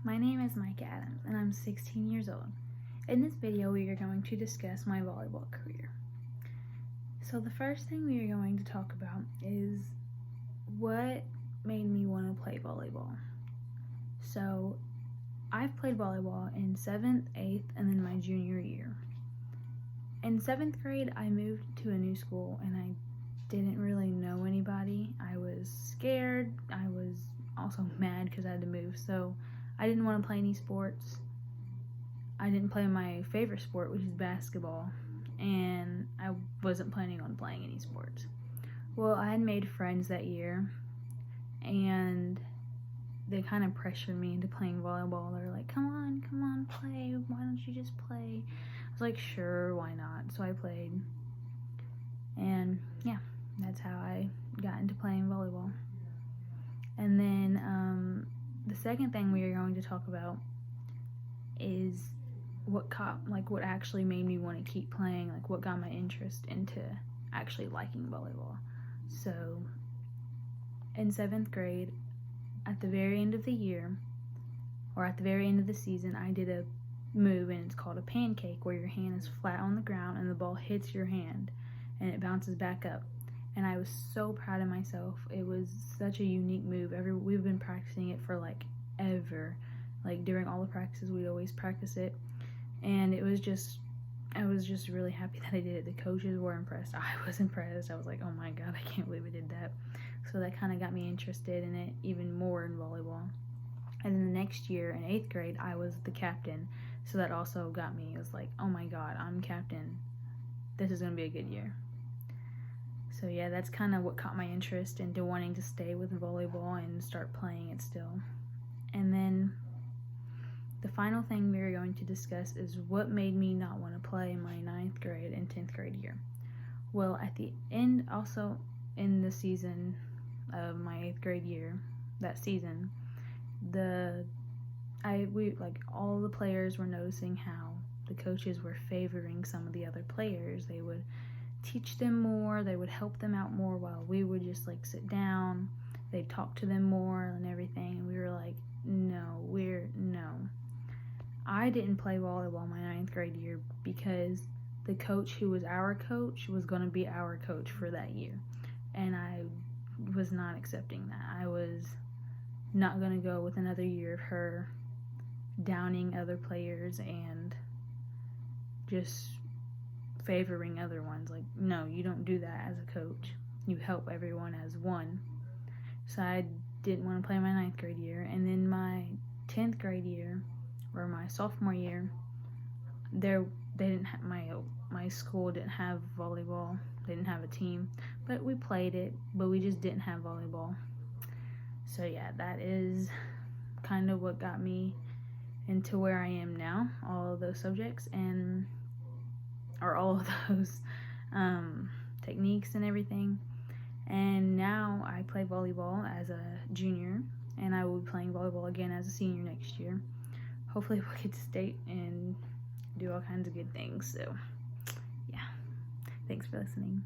My name is Micah Adams and I'm 16 years old. In this video we are going to discuss my volleyball career. So the first thing we are going to talk about is what made me want to play volleyball. So I've played volleyball in 7th, 8th, and then my junior year. In 7th grade I moved to a new school and I didn't really know anybody. I was scared. I was also mad because I had to move, so I didn't want to play any sports. I didn't play my favorite sport, which is basketball, and I wasn't planning on playing any sports. Well, I had made friends that year, and they kind of pressured me into playing volleyball. They were like, come on, play. Why don't you just play? I was like, sure, why not? So I played, and yeah, that's how I got into playing volleyball. And then the second thing we are going to talk about is what actually made me want to keep playing, like what got my interest into actually liking volleyball. So in 7th grade, at the very end of the year, or at the very end of the season, I did a move, and it's called a pancake, where your hand is flat on the ground and the ball hits your hand and it bounces back up. And I was so proud of myself. It was such a unique move. We've been practicing it for like ever. Like during all the practices, we'd always practice it. And I was just really happy that I did it. The coaches were impressed. I was impressed. I was like, oh my God, I can't believe I did that. So that kind of got me interested in it even more in volleyball. And then the next year in 8th grade, I was the captain. So that also got me. It was like, oh my God, I'm captain. This is going to be a good year. So yeah, that's kind of what caught my interest into wanting to stay with volleyball and start playing it still. And then the final thing we are going to discuss is what made me not want to play in my 9th grade and 10th grade year. Well, at the end, also in the season of my 8th grade year, that season, all the players were noticing how the coaches were favoring some of the other players. They would teach them more, they would help them out more, while we would just like sit down. They'd talk to them more and everything, and we were like, no. I didn't play volleyball my 9th grade year because the coach who was our coach was going to be our coach for that year, and I was not accepting that. I was not going to go with another year of her downing other players and just favoring other ones. Like, no, you don't do that as a coach. You help everyone as one. So I didn't want to play my 9th grade year. And then my 10th grade year, or my sophomore year, my school didn't have volleyball. They didn't have a team, but we played it, but we just didn't have volleyball. So yeah, that is kind of what got me into where I am now, all of those subjects or all of those techniques and everything. And now I play volleyball as a junior, and I will be playing volleyball again as a senior next year. Hopefully we'll get to state and do all kinds of good things. So yeah, thanks for listening.